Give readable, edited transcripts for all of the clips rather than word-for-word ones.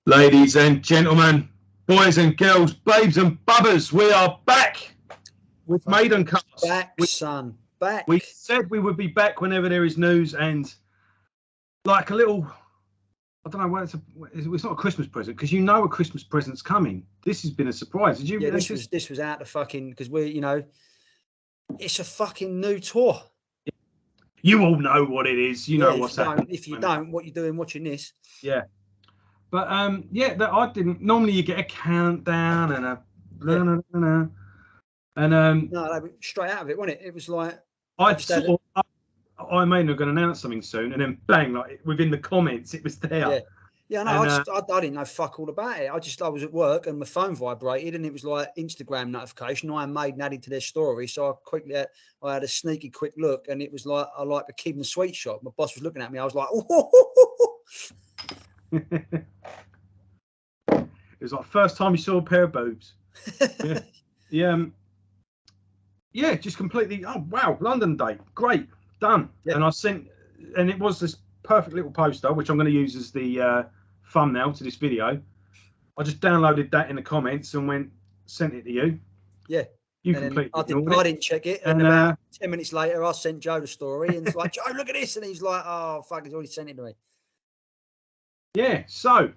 Ladies and gentlemen, boys and girls, babes and bubbers, we are back with Maidencast. Back, son. Back. We said we would be back whenever there is news, and like a little, I don't know, it's not a Christmas present because you know a Christmas present's coming. This has been a surprise. Did you? Yeah, this was out the fucking, because it's a fucking new tour. You all know what it is. You know what's happening. If you don't, what you doing watching this? Yeah. But that I didn't. Normally you get a countdown and a no, straight out of it, wasn't it? It was like I made going to announce something soon, and then bang, like within the comments, it was there. Yeah. No, I didn't know fuck all about it. I was at work and my phone vibrated, and it was like Instagram notification. I made and added to their story, so I had a sneaky quick look, and it was like I like a kid in a sweet shop. My boss was looking at me. I was like, It was like first time you saw a pair of boobs. Yeah, just completely. Oh wow, London date, great, done. Yeah. And it was this perfect little poster, which I'm going to use as the thumbnail to this video. I just downloaded that in the comments and sent it to you. Yeah, you completely. I didn't check it, and about 10 minutes later, I sent Joe the story, and it's like, Joe, look at this, and he's like, oh fuck, he's already sent it to me. Yeah. So,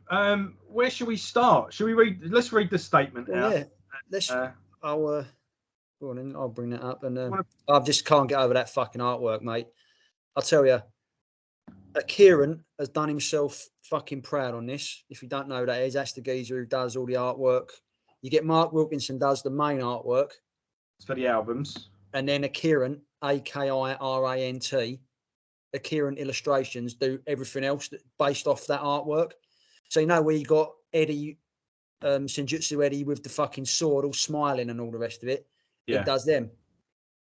where should we start? Should we read? Let's read the statement out. Yeah. Let's. Go on, and I'll bring that up. And I just can't get over that fucking artwork, mate. I'll tell you, Kieran has done himself fucking proud on this. If you don't know who that is, that's the geezer who does all the artwork. You get Mark Wilkinson does the main artwork. It's for the albums. And then Kieran, Akirant. Kieran Illustrations do everything else based off that artwork. So where you got Eddie, Senjutsu Eddie with the fucking sword all smiling and all the rest of it. Yeah. He does them.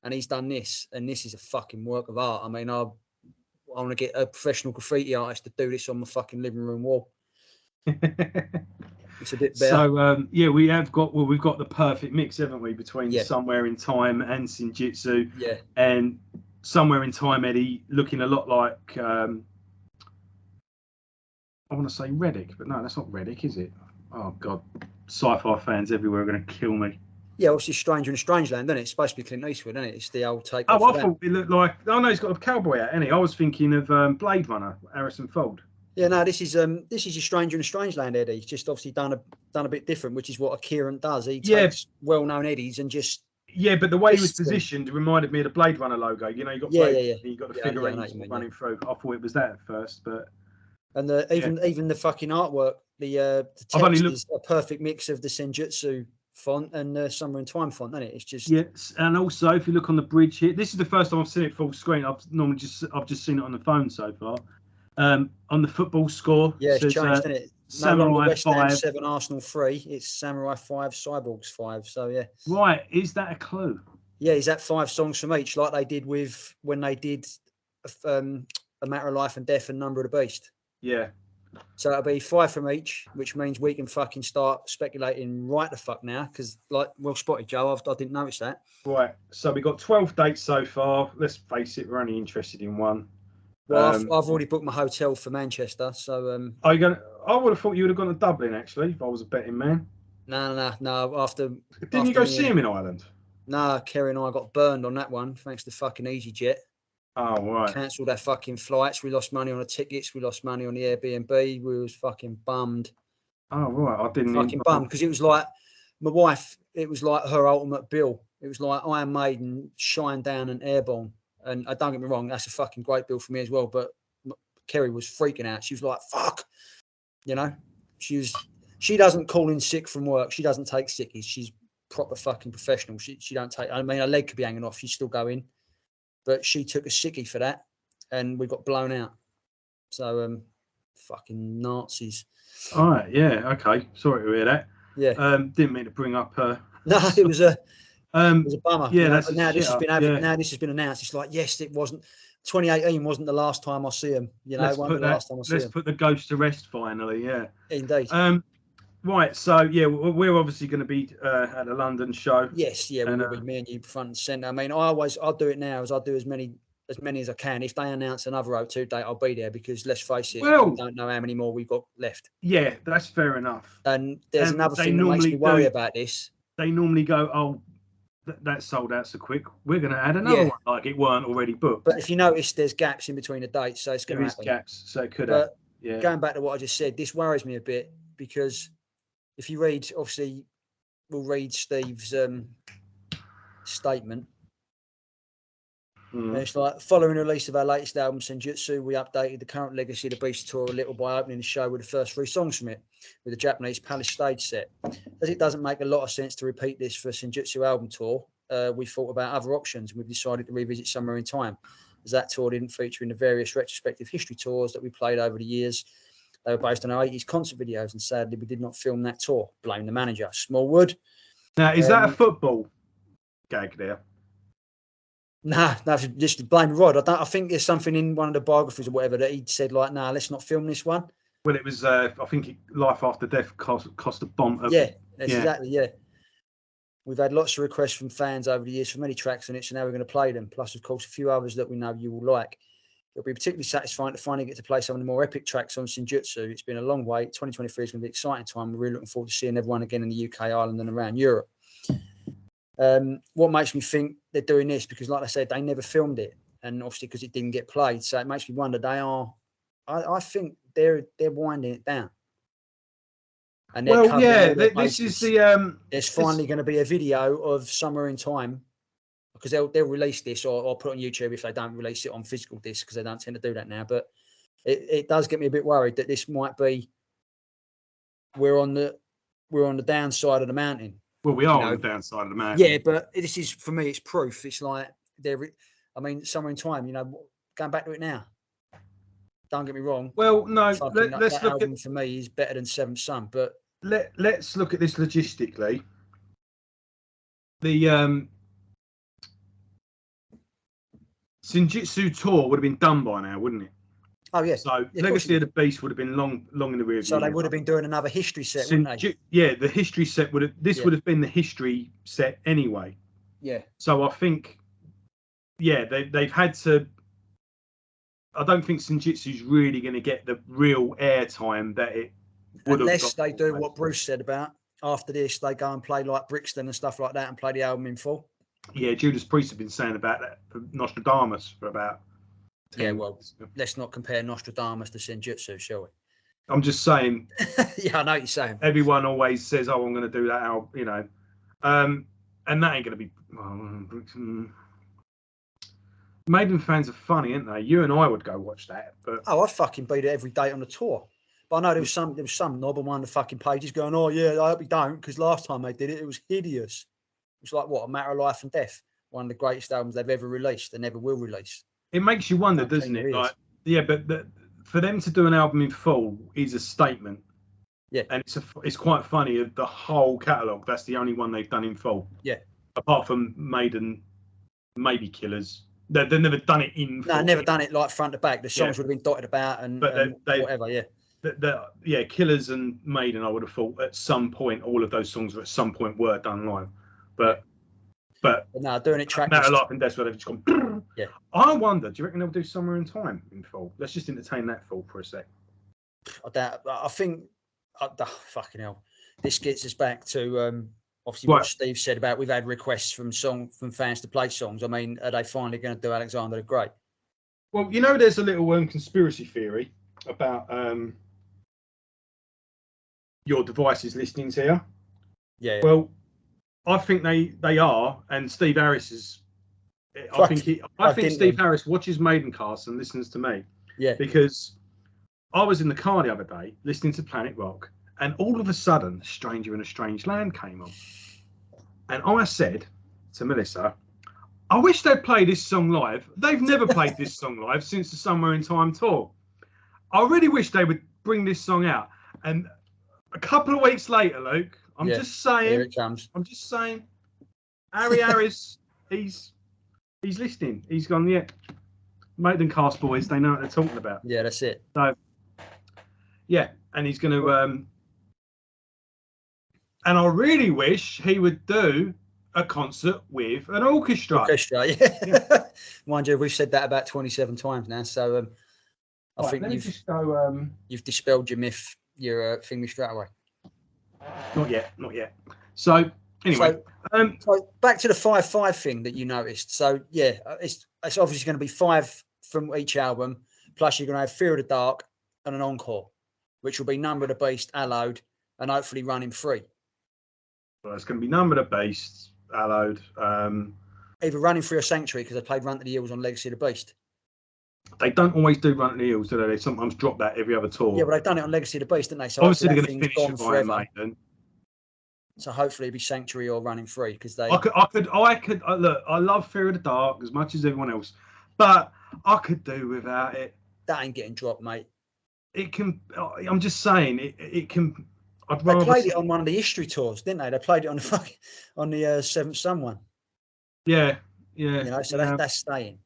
And he's done this. And this is a fucking work of art. I mean, I want to get a professional graffiti artist to do this on my fucking living room wall. It's a bit better. So we've got the perfect mix, haven't we, between Somewhere in Time and Senjutsu. Yeah. And Somewhere in Time, Eddie, looking a lot like I want to say Reddick, but no, that's not Reddick, is it? Oh God, sci-fi fans everywhere are going to kill me. Yeah, well, it's Stranger in Strangeland, isn't it? It's supposed to be Clint Eastwood, isn't it? It's the old take. Oh, I thought it looked like. Oh no, he's got a cowboy hat, isn't he? I was thinking of Blade Runner, Harrison Ford. Yeah, no, this is your Stranger in Strangeland, Eddie. He's just obviously done a bit different, which is what Kieran does. He takes well-known Eddies and just. Yeah, but the way he was positioned reminded me of the Blade Runner logo. You know, you got Blade, you got the figurines running through. I thought it was that at first, but. And even the fucking artwork, the text is a perfect mix of the Senjutsu font and the Summer in Time font, isn't it? It's just and also if you look on the bridge here, this is the first time I've seen it full screen. I've just seen it on the phone so far. On the football score, it's changed, isn't it? Samurai West Ham 7, Arsenal 3. It's Samurai 5, Cyborgs 5. So yeah. Right, is that a clue? Yeah, is that 5 songs from each, like they did when they did A Matter of Life and Death and Number of the Beast. Yeah. So it'll be 5 from each, which means we can fucking start speculating right the fuck now, because well spotted, Joe. I didn't notice that. Right. So we got 12 dates so far. Let's face it, we're only interested in one. Well, I've already booked my hotel for Manchester, so. Are you going? I would have thought you would have gone to Dublin actually, if I was a betting man. No. Didn't you go see him in Ireland? No, Kerry and I got burned on that one, thanks to fucking EasyJet. Oh, right. Cancelled our fucking flights. We lost money on the tickets. We lost money on the Airbnb. We was fucking bummed. Oh, right. I didn't. Fucking bummed, because it was like my wife. It was like her ultimate bill. It was like Iron Maiden, Shine Down, and Airborne. And don't get me wrong, that's a fucking great bill for me as well. But Kerry was freaking out. She was like, "Fuck," She doesn't call in sick from work. She doesn't take sickies. She's proper fucking professional. She don't take. I mean, her leg could be hanging off. She'd still go in. But she took a sickie for that, and we got blown out. So, fucking Nazis. All right, yeah, okay. Sorry to hear that. Yeah. Didn't mean to bring up. No, it was a bummer. Yeah, but now this has been announced. It's like, yes, it wasn't. 2018 wasn't the last time I see him. It wasn't the last time I see him. Let's put the ghost to rest finally. Yeah. Indeed. Right, so we're obviously going to be at a London show. Yes, yeah, we'll be me and you front and centre. I mean, I'll do it now as I do as many as many as I can. If they announce another O2 date, I'll be there because let's face it, Well, we don't know how many more we've got left. Yeah, that's fair enough. And there's And another they thing that makes normally me worry do- about this. They normally go, oh, that sold out so quick. We're going to add another one, like it weren't already booked. But if you notice, there's gaps in between the dates, so it's going to happen. There is gaps, so it could But happen. Yeah. going back to what I just said, this worries me a bit because if you read, obviously, we'll read Steve's statement. And it's like, following the release of our latest album, Senjutsu, we updated the current Legacy of the Beast tour a little by opening the show with the first 3 songs from it, with the Japanese Palace stage set. As it doesn't make a lot of sense to repeat this for a Senjutsu album tour, we thought about other options and we've decided to revisit Somewhere in Time, as that tour didn't feature in the various retrospective history tours that we played over the years. They were based on our 80s concert videos, and sadly, we did not film that tour. Blame the manager. Smallwood. Now, is that a football gag there? Nah, just blame Rod. I think there's something in one of the biographies or whatever that he said, like, nah, let's not film this one. Well, it was, I think, Life After Death cost a bomb. Exactly, yeah. We've had lots of requests from fans over the years for many tracks on it, so now we're going to play them. Plus, of course, a few others that we know you will like. It'll be particularly satisfying to finally get to play some of the more epic tracks on Senjutsu. It's been a long wait. 2023 is going to be an exciting time. We're really looking forward to seeing everyone again in the UK, Ireland, and around Europe. What makes me think they're doing this, because like I said, they never filmed it, and obviously because it didn't get played, so it makes me wonder I think they're winding it down. And this is the there's finally going to be a video of Somewhere in Time, because they'll release this or put it on YouTube if they don't release it on physical disc, because they don't tend to do that now. But it does get me a bit worried that this might be we're on the downside of the mountain. Well, we are on the downside of the mountain. Yeah, but this is, for me, it's proof. It's like Somewhere in Time, going back to it now. Don't get me wrong. Well, no, let's look album for me is better than Seventh Son, but let's look at this logistically. The Senjutsu tour would have been done by now, wouldn't it? Oh yeah. So Legacy of the Beast would have been long in the rear view. So they would have been doing another history set, wouldn't they? Yeah, the history set would have been the history set anyway. Yeah. So I think, they've had to. I don't think Senjutsu's really going to get the real airtime that it would have. Unless they do what Bruce said about after this, they go and play like Brixton and stuff like that and play the album in full. Yeah, Judas Priest have been saying about that for Nostradamus for about. Let's not compare Nostradamus to Senjutsu, shall we? I'm just saying. Yeah, I know what you're saying. Everyone always says, "Oh, I'm going to do that album," and that ain't going to be. Maiden fans are funny, aren't they? You and I would go watch that, but I'd fucking be there every day on the tour. But I know there was some knob on one of the fucking pages going, "Oh yeah, I hope you don't," because last time they did it, it was hideous. It was like what, A Matter of Life and Death, one of the greatest albums they've ever released and never will release. It makes you wonder, doesn't it? Like, but for them to do an album in full is a statement. Yeah, and it's quite funny. Of the whole catalogue, that's the only one they've done in full. Yeah, apart from Maiden, maybe Killers. They've never done it in full. No, never done it like front to back. The songs would have been dotted about and whatever. Yeah. Killers and Maiden, I would have thought at some point all of those songs at some point were done live, but no, doing it track. Matter of Life and Death, where they've just gone. Yeah. I wonder. Do you reckon they'll do Somewhere in Time in full? Let's just entertain that full for a sec. I doubt. I think. Fucking hell. This gets us back to obviously what Steve said about we've had requests from fans to play songs. I mean, are they finally going to do Alexander the Great? Well, there's a little conspiracy theory about your devices listings here. Yeah. Well, I think they are, and Steve Harris is. I think Steve Harris watches Maidencast and listens to me. Yeah. Because I was in the car the other day listening to Planet Rock, and all of a sudden, "Stranger in a Strange Land" came on, and I said to Melissa, "I wish they'd play this song live. They've never played this song live since the Somewhere in Time tour. I really wish they would bring this song out." And a couple of weeks later, Luke, I'm just saying. Here it comes. I'm just saying. Harry Harris, he's listening. He's gone, yeah. Maidencast boys, they know what they're talking about. Yeah, that's it. So, yeah, and he's going to. And I really wish he would do a concert with an orchestra. Orchestra, yeah. Mind you, we've said that about 27 times now. So I think you've dispelled your myth, your thingy straight away. Not yet. So anyway, so back to the 5-5 thing that you noticed. So yeah, it's obviously going to be 5 from each album, plus you're going to have Fear of the Dark and an encore, which will be Number of the Beast, Hallowed, and hopefully Running Free. Well, it's going to be Number of the Beast, Hallowed. Either Running Free or Sanctuary, because they played Run to the Hills on Legacy of the Beast. They don't always do Run to the Hills, do they? They sometimes drop that every other tour. Yeah, but they've done it on Legacy of the Beast, didn't they? So obviously they're going to finish with Iron Maiden. So hopefully it'll be Sanctuary or Running Free, because they. I could look. I love Fear of the Dark as much as everyone else, but I could do without it. That ain't getting dropped, mate. It can. I'm just saying it can. They played it on one of the history tours, didn't they? They played it on the Seventh Son one. Yeah. You know, so that's staying.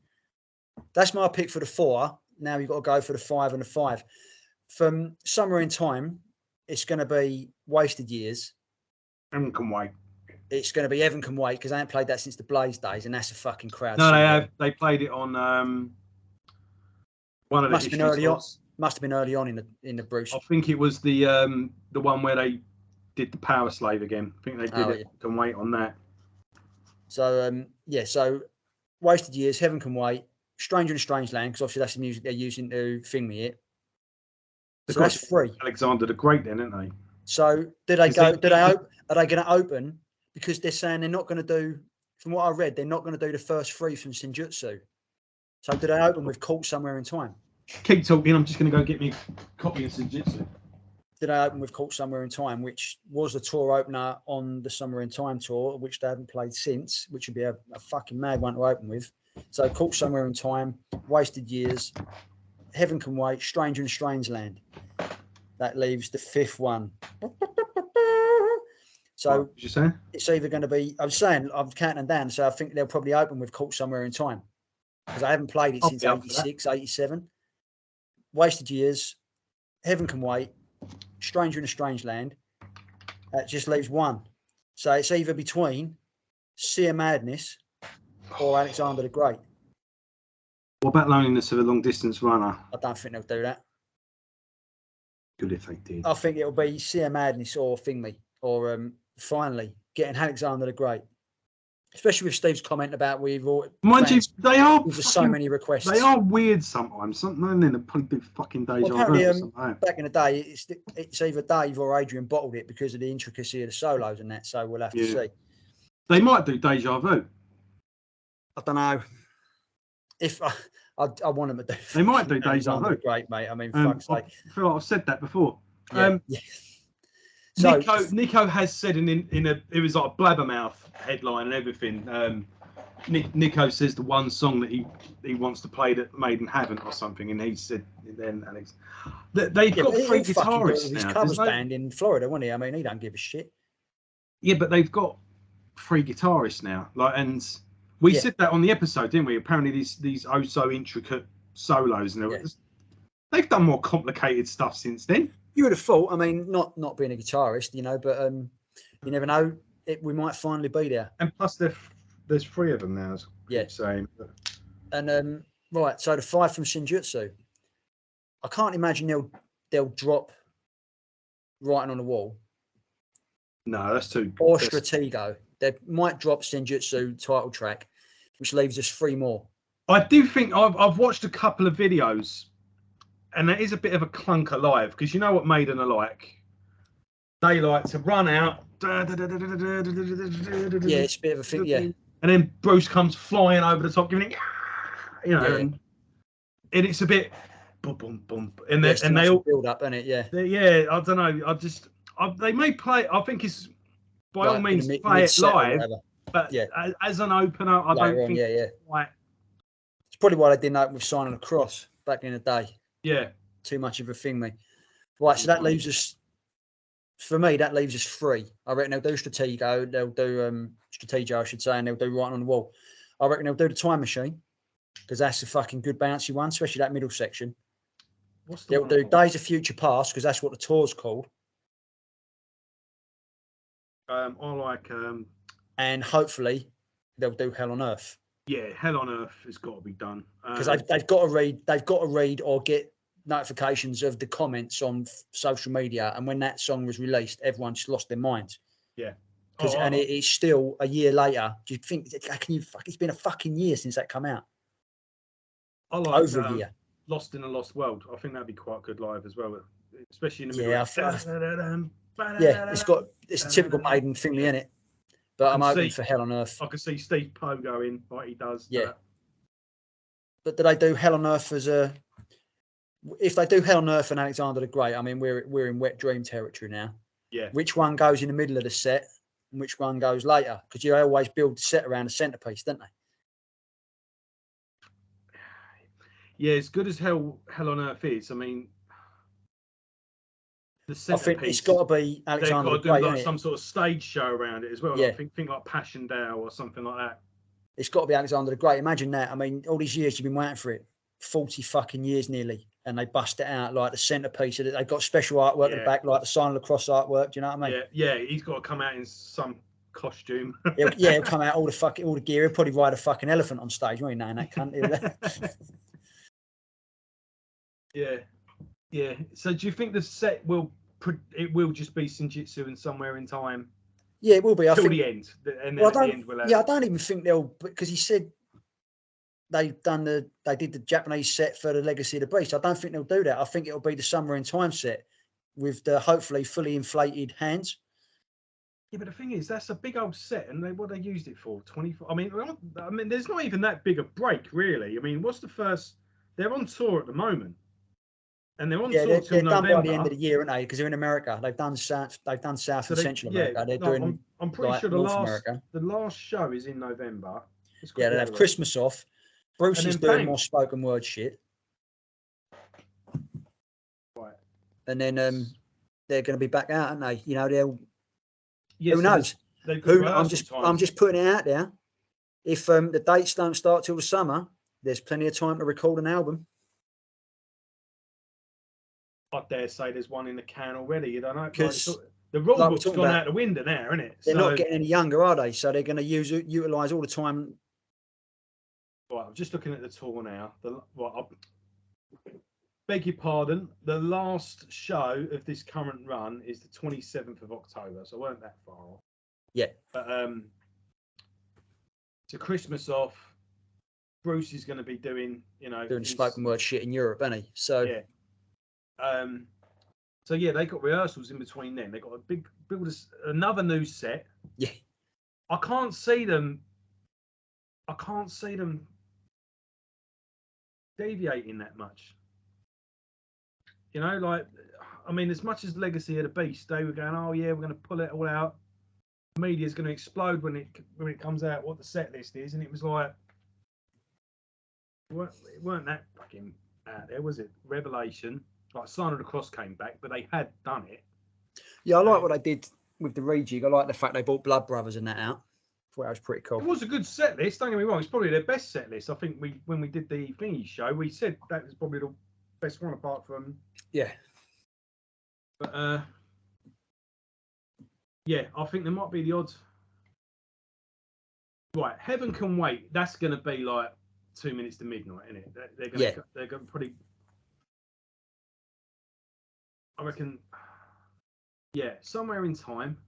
That's my pick for the 4. Now you've got to go for the 5 and the 5. From Somewhere in Time, it's going to be Wasted Years. Heaven Can Wait. It's going to be Heaven Can Wait, because I ain't played that since the Blaze days, and that's a fucking crowd. No, they have. They played it on one of the history tours. Must have been early on in the Bruce. I think it was the one where they did the Power Slave again. I think they did it. Yeah. Can Wait on that. So so Wasted Years, Heaven Can Wait, Stranger in a Strange Land, because obviously that's the music they're using to thing me it. So that's 3. Alexander the Great, then, aren't they? So are they going to open? Because they're saying they're not going to do. From what I read, they're not going to do the first 3 from Senjutsu. So do they open with Caught Somewhere in Time? Keep talking. I'm just going to go get me a copy of Senjutsu. Did they open with Caught Somewhere in Time, which was the tour opener on the Somewhere in Time tour, which they haven't played since, which would be a fucking mad one to open with. So Caught Somewhere in Time, Wasted Years, Heaven Can Wait, Stranger in a Strange Land. That leaves the 5th one. So what did you say? It's either going to be, I'm counting them down, so I think they'll probably open with Caught Somewhere in Time, because I haven't played it since 86, 87. Wasted Years, Heaven Can Wait, Stranger in a Strange Land. That just leaves 1. So it's either between Sea of Madness or Alexander the Great. What about Loneliness of a Long Distance Runner? I don't think they'll do that. Good if they did. I think it'll be Sea of Madness or Thingy, or finally getting Alexander the Great. Especially with Steve's comment about mind you, they are there's so many requests. They are weird sometimes. Something then they probably do fucking Deja Vu. Back in the day, it's either Dave or Adrian bottled it because of the intricacy of the solos and that. So we'll have to see. They might do Deja Vu. I don't know. If I want them to do, they might do Deja Vu. Great, mate. I mean, fuck's sake. I feel like I've said that before. Yeah. So, Nico has said it was like a blabbermouth headline and everything. Nico says the one song that he wants to play that Maiden haven't or something, and he said then Alex they've got 3 guitarists now. His covers band in Florida, wasn't he? I mean, he don't give a shit. Yeah, but they've got 3 guitarists now. And we said that on the episode, didn't we? Apparently these oh so intricate solos and they've done more complicated stuff since then. You would have thought. I mean, not being a guitarist, but you never know. We might finally be there. And plus, there's 3 of them now. As saying. And right, so the 5 from Senjutsu. I can't imagine they'll drop Writing on the Wall. No, that's too. Or Stratego. They might drop Senjutsu title track, which leaves us 3 more. I do think I've watched a couple of videos. And that is a bit of a clunker live, because you know what Maiden are like. They like to run out. Yeah, it's a bit of a thing, yeah. And then Bruce comes flying over the top, giving it, and it's a bit boom, boom, boom. And they all build up, isn't it? Yeah. Yeah, I don't know. They may play. I think it's by all means play it live, but as an opener, I don't think. Yeah. It's probably why they didn't open with Sign on the Cross back in the day. Yeah. Too much of a thing, mate. Right, so that leaves us, for me, that leaves us 3. I reckon they'll do Stratego, they'll do Stratego, I should say, and they'll do Writing on the Wall. I reckon they'll do the Time Machine, because that's a fucking good bouncy one, especially that middle section. They'll do Days of Future Past, because that's what the tour's called. I like and hopefully they'll do Hell on Earth. Yeah, Hell on Earth has got to be done Because they've got to read or get notifications of the comments on social media. And when that song was released, everyone just lost their minds. Yeah. It's still a year later. Do you think it's been a fucking year since that come out? I like over a year. Lost in a Lost World. I think that'd be quite good live as well, especially in the middle. Yeah, it's a typical Maiden thing, in it. But I'm hoping for Hell on Earth. I can see Steve Poe going like he does. Yeah. But do they do Hell on Earth as a? If they do Hell on Earth and Alexander the Great, I mean we're in wet dream territory now. Yeah. Which one goes in the middle of the set and which one goes later? Because you always build the set around a centerpiece, don't they? Yeah, as good as Hell on Earth is, I mean, the centerpiece. I think it's got to be Alexander the Great. They've got to do like some sort of stage show around it as well. Yeah. Like, think like Passchendaele or something like that. It's got to be Alexander the Great. Imagine that. I mean, all these years you've been waiting for it, 40 fucking years nearly, and they bust it out like the centerpiece. They've got special artwork at the back, like the sign of the cross artwork. Do you know what I mean? Yeah. He's got to come out in some costume. He'll come out all the gear. He'll probably ride a fucking elephant on stage. You ain't knowing that cunt. Yeah. So do you think the set will just be Senjutsu and Somewhere in Time? Yeah, it will be. Till the end, and then at the end we'll have... Yeah, I don't even think they'll, because he said they did the Japanese set for the Legacy of the Beast. I don't think they'll do that. I think it'll be the Somewhere in Time set with the hopefully fully inflated hands. Yeah, but the thing is, that's a big old set, and what they used it for 24. I mean, there's not even that big a break, really. I mean, what's the first? They're on tour at the moment, and they're on tour till November. Done by the end of the year, aren't they? Because they're in America. They've done South and Central America. They're doing. I'm pretty sure the last show is in November. Yeah, they have Christmas off. Bruce is doing more spoken word shit. Right. And then they're going to be back out, aren't they? You know, they'll. Yes, who knows? I'm just putting it out there. If the dates don't start till the summer, there's plenty of time to record an album. I dare say there's one in the can already. You don't know. Because the rule book's gone out the window now, isn't it? They're not getting any younger, are they? So they're going to utilise all the time. Right, I'm just looking at the tour now. Beg your pardon. The last show of this current run is the 27th of October, so I weren't that far off. Yeah. But to Christmas off, Bruce is going to be doing spoken word shit in Europe, isn't he? So yeah. So yeah, they got rehearsals in between them. They got a big build another new set. Yeah. I can't see them deviating that much. You know, like, I mean, as much as Legacy of the Beast, they were going, oh yeah, we're going to pull it all out. The media's going to explode when it comes out what the set list is, and it was like, it weren't that fucking out there, was it? Revelation, like Sign of the Cross came back, but they had done it. Yeah, I like what they did with the rejig. I like the fact they brought Blood Brothers and that out. I thought that was pretty cool. It was a good set list. Don't get me wrong; it's probably their best set list. I think when we did the thingy show, we said that was probably the best one apart from. Yeah. But yeah, I think there might be the odds. Right, Heaven Can Wait. That's going to be like 2 minutes to midnight, isn't it? They're going to probably. I reckon. Yeah, Somewhere in Time.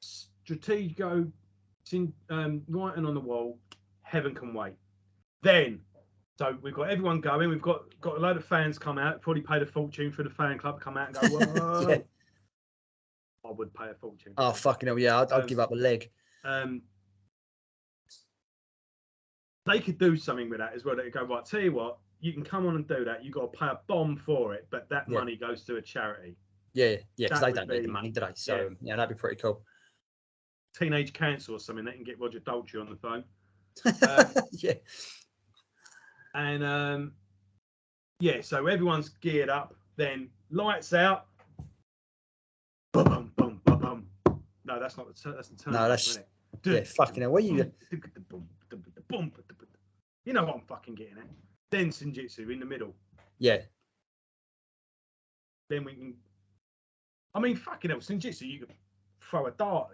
Stratego, writing on the wall. Heaven Can Wait. Then. So we've got everyone going. We've got a load of fans come out. Probably paid a fortune for the fan club to come out and go, whoa. Yeah. I would pay a fortune. Oh, fucking hell, yeah. I'd give up a leg. They could do something with that as well. They could go, right, tell you what, you can come on and do that. You've got to pay a bomb for it, but that money goes to a charity. Yeah, because they don't need the money, do they? So, yeah, that'd be pretty cool. Teenage Cancer or something. They can get Roger Daltrey on the phone. Yeah. And so everyone's geared up. Then lights out. Boom, boom, boom, boom. No, that's not the that's the turn. No, that's fucking hell. What are you? You know what I'm fucking getting at. Then Senjutsu in the middle. Yeah. Then we can. I mean, fucking hell, Senjutsu. You could throw a dart.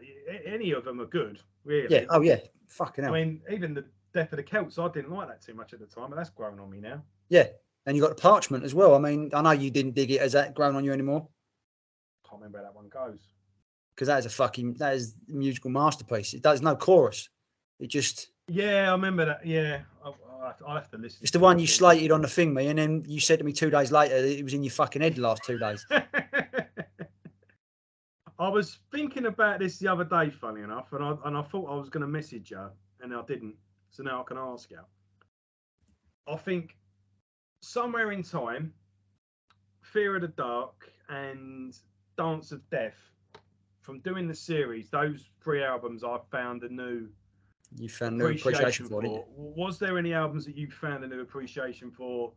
Any of them are good, really. Yeah. Oh yeah. Fucking hell. I mean, even the Death of the Celts, I didn't like that too much at the time, but that's grown on me now. Yeah. And you got the Parchment as well. I mean, I know you didn't dig it. Has that grown on you anymore? Can't remember how that one goes. Because that is a musical masterpiece. It does no chorus. It just. Yeah, I remember that. Yeah, I'll have to listen. It's the one you slated on the thing, me, and then you said to me 2 days later that it was in your fucking head the last 2 days. I was thinking about this the other day, funny enough, and I thought I was going to message you, and I didn't. So now I can ask you. I think somewhere in time, Fear of the Dark and Dance of Death, from doing the series, those 3 albums I found a new appreciation for. Was there any albums that you found a new appreciation for?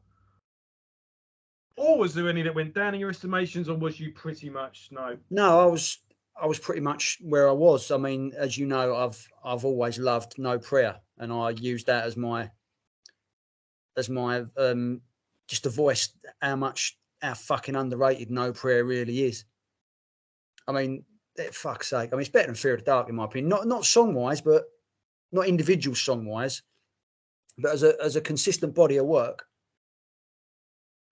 Or was there any that went down in your estimations, or was you pretty much no? No, I was pretty much where I was. I mean, as you know, I've always loved No Prayer, and I used that as my just to voice how fucking underrated No Prayer really is. I mean, fuck's sake. I mean, it's better than Fear of the Dark in my opinion. Not song wise, but not individual song wise, but as a consistent body of work.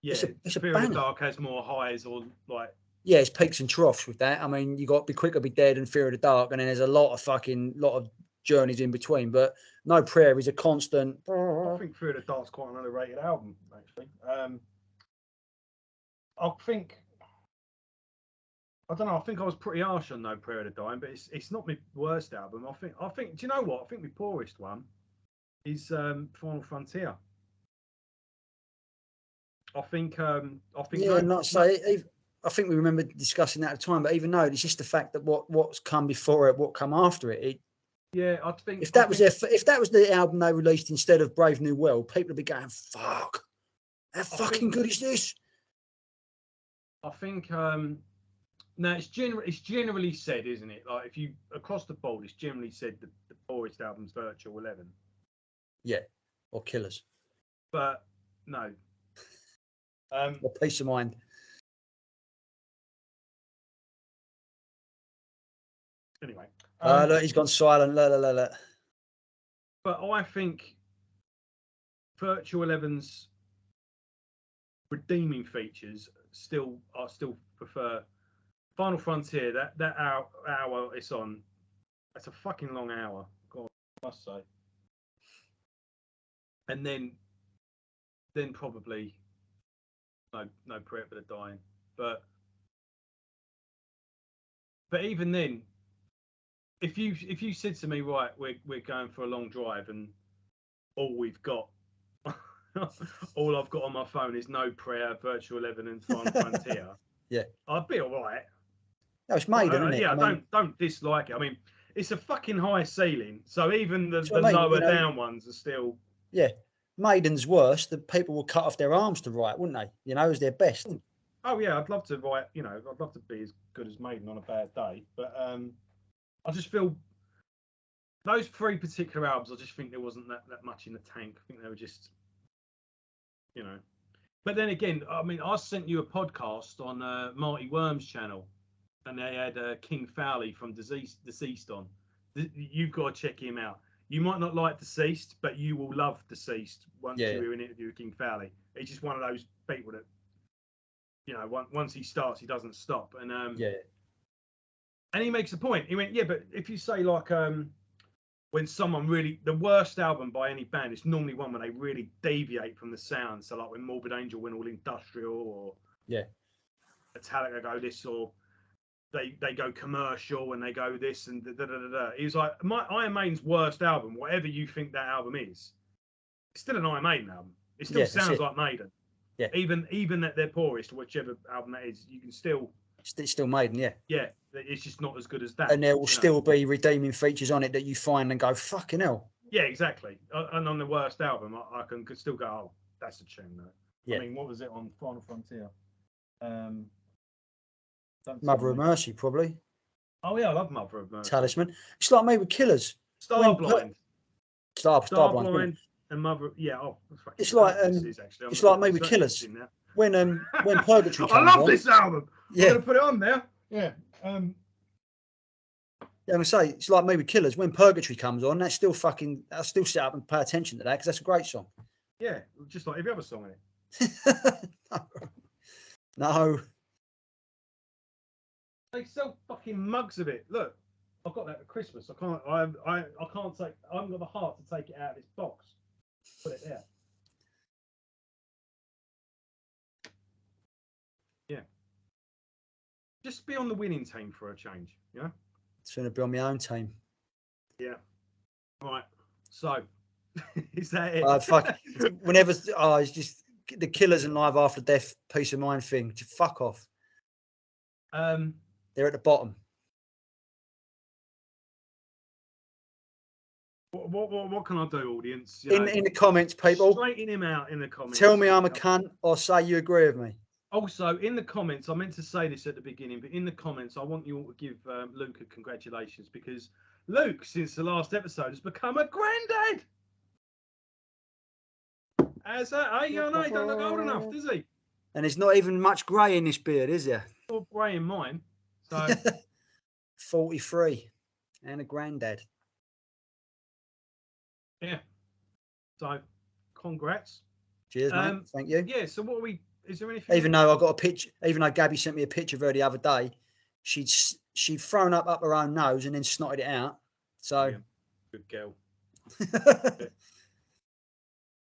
Yeah, it's a Fear banner. of the Dark has more highs or like. Yeah, it's peaks and troughs with that. I mean, you got Be Quick or Be Dead and Fear of the Dark, and then there's a lot of journeys in between. But No Prayer is a constant. I think Fear of the Dark's quite an underrated album, actually. I don't know. I think I was pretty harsh on No Prayer of the Dying, but it's not my worst album. I think. Do you know what? I think my poorest one is Final Frontier. I think. Yeah, not so. I think we remember discussing that at the time, but even though it's just the fact that what's come before it, what come after it. Yeah, I think if that was the album they released instead of Brave New World, people would be going, "Fuck, how fucking good is this?" I think. Now it's generally said, isn't it? Like if you across the board, it's generally said the poorest album's Virtual 11. Yeah, or Killers. But no. Or Peace of Mind. Anyway. Look, he's gone silent. Look. But I think Virtual 11's redeeming features still prefer Final Frontier. That hour it's on. That's a fucking long hour. God, I must say. And then probably no Prayer for the Dying. But even then, if you said to me, right, we're going for a long drive and all we've got, all I've got on my phone is No Prayer, Virtual 11, and Final Frontier. Yeah, I'd be all right. No, it's Maiden, isn't it? Yeah, don't dislike it. I mean, it's a fucking high ceiling, so even the lower down ones are still. Yeah, Maiden's worst. The people will cut off their arms to write, wouldn't they? You know, as their best. Oh yeah, I'd love to write. You know, I'd love to be as good as Maiden on a bad day, but I just feel those 3 particular albums. I just think there wasn't that much in the tank. I think they were just, you know. But then again, I mean, I sent you a podcast on Marty Worm's channel, and they had King Fowley from Deceased on. You've got to check him out. You might not like Deceased, but you will love Deceased once you hear an interview with King Fowley. He's just one of those people that, you know, once he starts, he doesn't stop. And and he makes a point. He went, yeah, but if you say like when someone really, the worst album by any band, it's normally one where they really deviate from the sound. So like when Morbid Angel went all industrial, or Metallica go this, or they go commercial and they go this and da da da da. He was like, Iron Maiden's worst album, whatever you think that album is, it's still an Iron Maiden album. It still sounds like Maiden. Yeah. Even at their poorest, whichever album that is, you can still. It's still Maiden, yeah. Yeah, it's just not as good as that. And there will still be redeeming features on it that you find and go, fucking hell. Yeah, exactly. And on the worst album, I can still go, oh, that's a tune, though. Yeah. I mean, what was it on Final Frontier? Mother of Mercy, probably. Oh, yeah, I love Mother of Mercy. Talisman. It's like me with Killers. Starblind. Starblind. And Mother, yeah. Oh, it's like it's like me with Killers. When Purgatory comes I love on, this album. Yeah. I'm gonna put it on there. Yeah. Yeah, I'm gonna say it's like me with Killers. When Purgatory comes on, that's still fucking. I'll still sit up and pay attention to that because that's a great song. Yeah, just like every other song in it. No. They sell fucking mugs of it. Look, I've got that at Christmas. I can't. I can't take. I haven't got the heart to take it out of this box. Put it there. Yeah. Just be on the winning team for a change. Yeah. It's gonna be on my own team. Yeah. Right. So, is that it? Fuck. Whenever it's just the Killers and Live After Death peace of mind thing. Just fuck off. They're at the bottom. What can I do, audience? In the comments, people. Straighten him out in the comments. Tell me I'm a cunt or say you agree with me. Also, in the comments, I meant to say this at the beginning, but in the comments, I want you all to give Luke a congratulations because Luke, since the last episode, has become a granddad. As that, he don't look old enough, does he? And there's not even much grey in this beard, is there? Or grey in mine. So 43 and a granddad. Yeah. So, congrats. Cheers, mate. Thank you. Yeah. So, what are we? Is there anything? Even though I got a picture, even though Gabby sent me a picture of her the other day, she'd thrown up her own nose and then snotted it out. So, yeah. Good girl.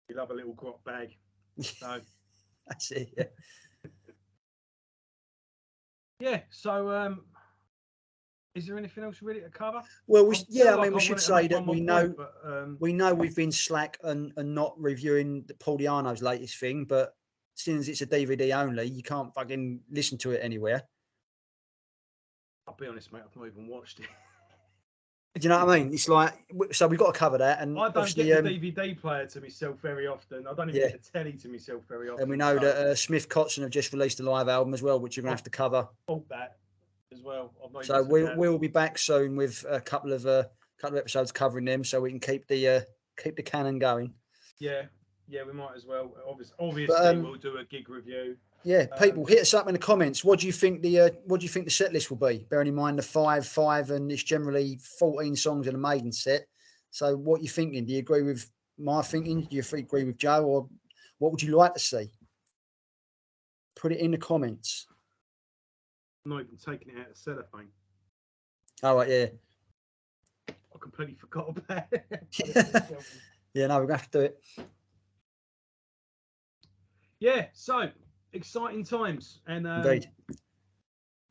You love a little grot bag. So that's it. Yeah. Yeah. So, is there anything else really to cover? Well, we should say that we know we've been slack and not reviewing Paul Di'Anno's latest thing, but since it's a DVD only, you can't fucking listen to it anywhere. I'll be honest, mate, I've not even watched it. Do you know what I mean? It's like, so we've got to cover that. And I don't get the DVD player to myself very often. I don't even get the telly to myself very often. And we know that Smith Kotzen have just released a live album as well, which you're going to have to cover. That as well. So we'll be back soon with a couple of episodes covering them, so we can keep the canon going. Yeah, we might as well. Obviously, we'll do a gig review. Yeah, people, hit us up in the comments. What do you think the set list will be? Bearing in mind the 5, and it's generally 14 songs in a Maiden set. So, what are you thinking? Do you agree with my thinking? Do you agree with Joe, or what would you like to see? Put it in the comments. I'm not even taking it out of cellophane. Oh, right, yeah. I completely forgot about it. Yeah, no, we're going to have to do it. Yeah, so exciting times, and indeed,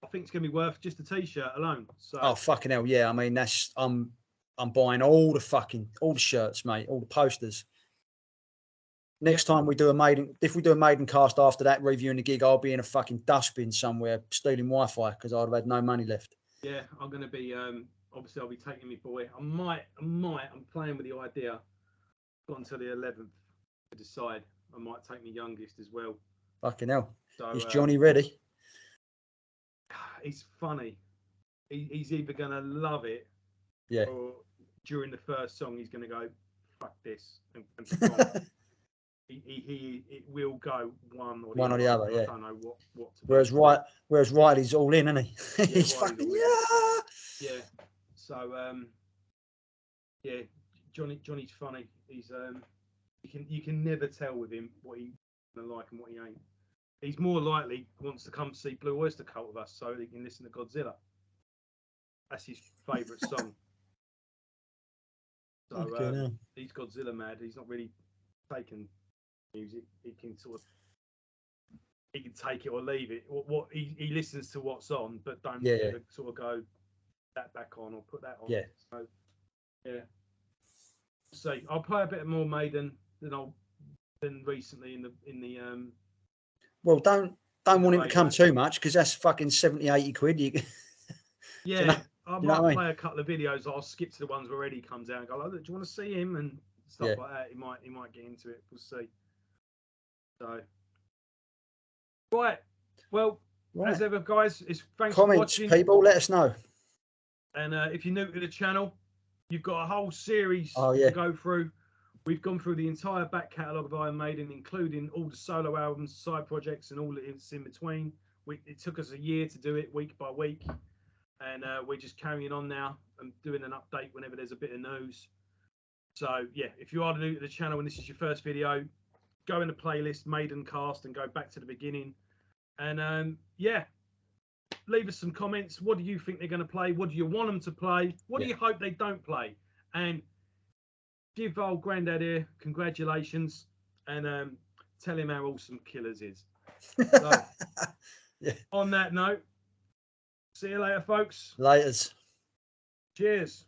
I think it's going to be worth just a T-shirt alone. So, oh fucking hell, yeah! I mean, that's I'm buying all the shirts, mate, all the posters. Next time we do if we do a Maidencast after that reviewing the gig, I'll be in a fucking dustbin somewhere stealing Wi-Fi because I'd have had no money left. Yeah, I'm going to be obviously I'll be taking me boy. I'm playing with the idea. Got until the 11th to decide. I might take my youngest as well. Fucking hell. So, is Johnny ready? He's funny. He's either going to love it, or during the first song he's going to go, fuck this. And it will go one or the other. Yeah. I don't know what to do. Whereas Riley's all in, isn't he? He's fucking, yeah. So, Johnny's funny. He's you can never tell with him what he's gonna like and what he ain't. He's more likely wants to come see Blue Oyster Cult with us so he can listen to Godzilla. That's his favourite song. So he's Godzilla mad. He's not really taking music. He can take it or leave it. What he listens to what's on, but don't sort of go that back on or put that on. Yeah. So So I'll play a bit more Maiden than recently in the Well, don't want him to come too much because that's fucking 70-80 quid. Yeah, I might play a couple of videos. I'll skip to the ones where Eddie comes out and go, "Oh, look, do you want to see him?" and stuff like that. He might get into it. We'll see. So, right. Well, as ever, guys, thanks for watching. People, let us know. And if you're new to the channel, you've got a whole series to go through. We've gone through the entire back catalogue of Iron Maiden, including all the solo albums, side projects, and all that's in between. It took us a year to do it, week by week, and we're just carrying on now. and doing an update whenever there's a bit of news. So yeah, if you are new to the channel and this is your first video, go in the playlist Maidencast and go back to the beginning. And yeah, leave us some comments. What do you think they're going to play? What do you want them to play? What do you hope they don't play? And give old Grandad here congratulations, and tell him how awesome Killers is. So, on that note, see you later, folks. Laters. Cheers.